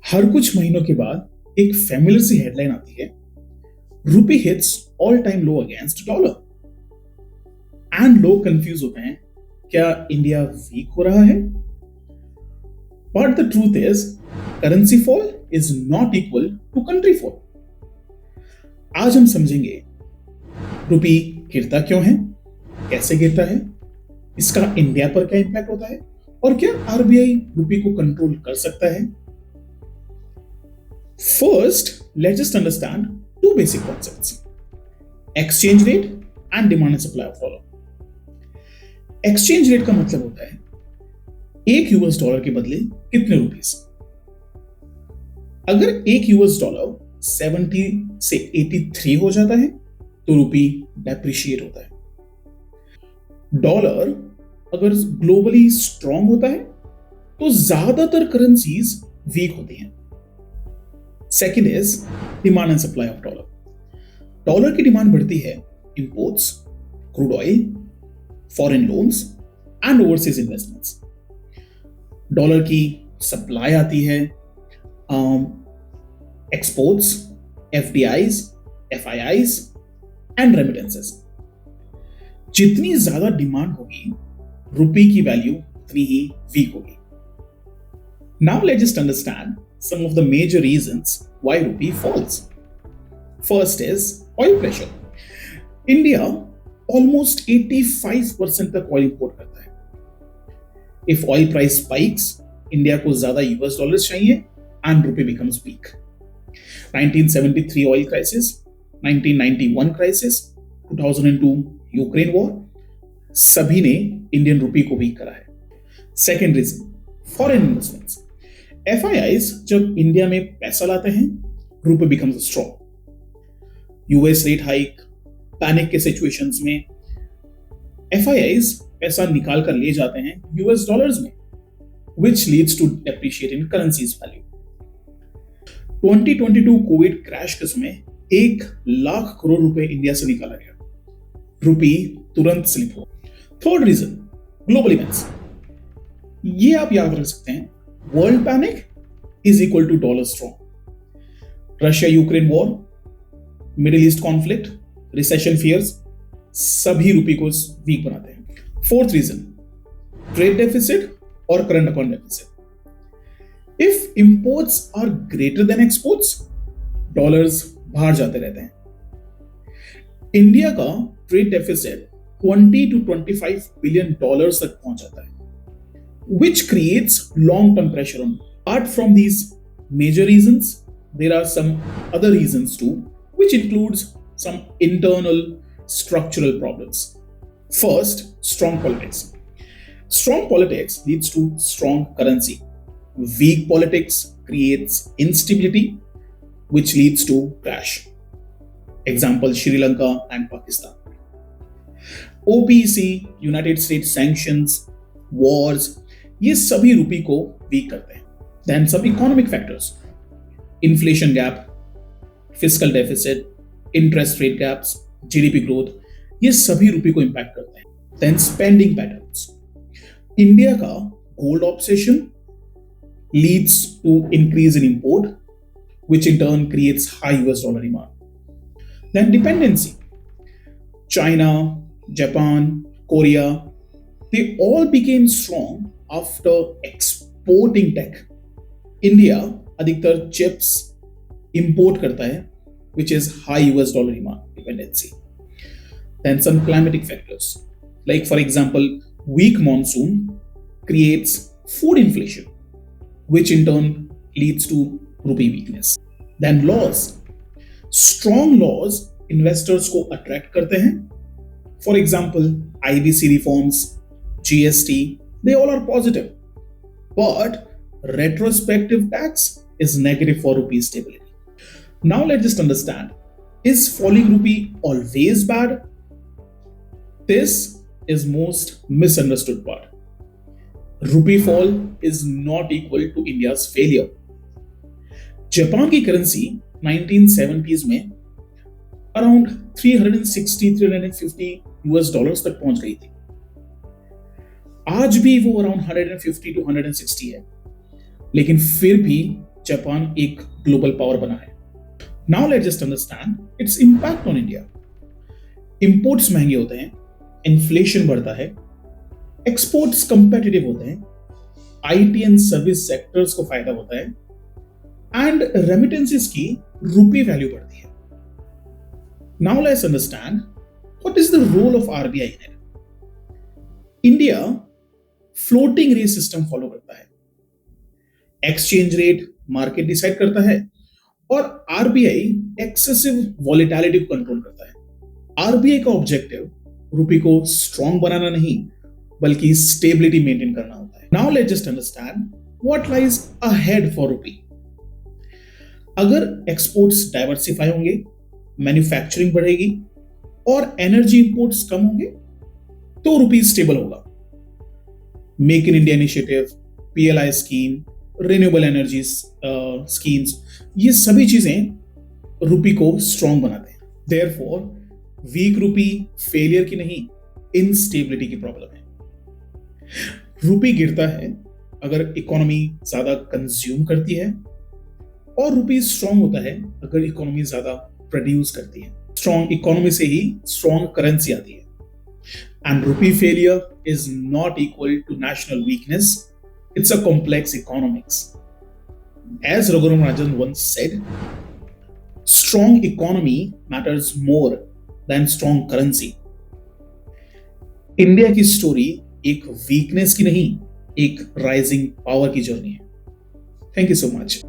हर कुछ महीनों के बाद एक फेमिलियर सी हेडलाइन आती है, rupee hits all time low against dollar. And लोग कंफ्यूज होते हैं, क्या इंडिया वीक हो रहा है? But the truth is, currency fall is not equal to country fall. आज हम समझेंगे रूपी गिरता क्यों है, कैसे गिरता है, इसका इंडिया पर क्या इंपैक्ट होता है और क्या आरबीआई रूपी को कंट्रोल कर सकता है। First, let's just understand two basic concepts, exchange rate and demand and supply of dollar. Exchange rate का मतलब होता है एक यूएस डॉलर के बदले कितने रुपीस। अगर एक यूएस डॉलर 70 से 83 हो जाता है तो रूपी डेप्रिशिएट होता है। डॉलर अगर ग्लोबली स्ट्रांग होता है तो ज्यादातर करेंसीज वीक होती हैं। Second is demand and supply of dollar. Dollar की डिमांड बढ़ती है imports, crude oil, foreign loans and overseas investments. Dollar की सप्लाई आती है एक्सपोर्ट्स, एफडीआईज, एफआईआईज एंड रेमिटेंसेस। जितनी ज्यादा डिमांड होगी रुपी की वैल्यू उतनी ही वीक होगी। Now let's just understand some of the major reasons why rupee falls. First is oil pressure. India almost 85% तक oil import करता है। If oil price spikes, India को ज्यादा US dollars चाहिए and rupee becomes weak. 1973 oil crisis, 1991 crisis, 2002 Ukraine war, सभी ने Indian rupee को weak करा है। Second reason, foreign investments. FIIs जब इंडिया में पैसा लाते हैं, rupee becomes strong. US rate hike, panic के सिचुएशंस में एफआईआईज पैसा निकाल कर ले जाते हैं यूएस डॉलर्स में, which leads to depreciate in currency's value. 2022 Covid crash के समय 1 लाख करोड़ रुपए इंडिया से निकाला गया, रूपी तुरंत स्लिप हो। Third reason, global events. ये आप याद रख सकते हैं, world panic is equal to dollar strong. Russia Ukraine war, middle east conflict, recession fears, सभी रूपी को वीक बनाते हैं। फोर्थ रीजन, ट्रेड डेफिसिट और current account deficit. If imports are greater than exports, dollars बाहर जाते रहते हैं। India का trade deficit 20 to 25 billion dollars तक पहुंच जाता है, which creates long-term pressure on. Apart from these major reasons, there are some other reasons too, which includes some internal structural problems. First, strong politics. Strong politics leads to strong currency. Weak politics creates instability, which leads to crash. Example, Sri Lanka and Pakistan. OPEC, United States sanctions, wars, ये सभी rupee को week करते हैं। Then some economic factors, inflation gap, fiscal deficit, interest rate gaps, GDP growth, ये सभी rupee को impact करते हैं। Then spending patterns. इंडिया का gold obsession leads to increase in import, which in turn creates high US dollar demand. Then dependency. China, Japan, Korea, they all became strong after exporting tech. India अधिकतर chips import करता है, which is high US dollar demand dependency. Then some climatic factors, like for example, weak monsoon creates food inflation, which in turn leads to rupee weakness. Then laws. Strong laws investors को attract करते हैं. For example, IBC reforms, GST, they all are positive. But retrospective tax is negative for rupee stability. Now let's just understand, is falling rupee always bad? This is most misunderstood part. Rupee fall is not equal to India's failure. Japan की currency 1970s में around 360-350 US dollars तक पहुंच गई थी। आज भी वो around 150 to 160 है, लेकिन फिर भी जापान एक ग्लोबल पावर बना है। Now let's just understand it's impact on India. Imports महंगे होते हैं, इन्फ्लेशन बढ़ता है, एक्सपोर्ट्स कंपेटिटिव होते हैं, आईटी एंड सर्विस सेक्टर्स को फायदा होता है, एंड रेमिटेंसेस की रुपी वैल्यू बढ़ती है। Now let's understand what is the role of RBI in it. India floating rate system follow करता है। एक्सचेंज रेट मार्केट डिसाइड करता है और आरबीआई एक्सेसिव वॉलेटिलिटी को कंट्रोल करता है। आरबीआई का ऑब्जेक्टिव रुपी को स्ट्रॉन्ग बनाना नहीं बल्कि स्टेबिलिटी मेंटेन करना होता है। Now let's just understand what lies ahead for rupee. अगर एक्सपोर्ट्स डाइवर्सिफाई होंगे, मैन्युफैक्चरिंग बढ़ेगी और एनर्जी इंपोर्ट्स कम होंगे तो रुपी स्टेबल होगा। Make in India initiative, PLI scheme, renewable energy schemes, ये सभी चीजें रुपी को स्ट्रॉन्ग बनाते हैं। देयरफॉर वीक रुपी फेलियर की नहीं, इनस्टेबिलिटी की प्रॉब्लम है। रुपी गिरता है अगर इकोनॉमी ज्यादा कंज्यूम करती है और रुपी स्ट्रॉन्ग होता है अगर इकोनॉमी ज्यादा प्रोड्यूस करती है। स्ट्रॉन्ग इकोनॉमी से ही स्ट्रॉन्ग करेंसी आती है। And rupee failure is not equal to national weakness, it's a complex economics. As Raghuram Rajan once said, strong economy matters more than strong currency. India की story एक weakness की नहीं, एक rising power की journey है। Thank you so much.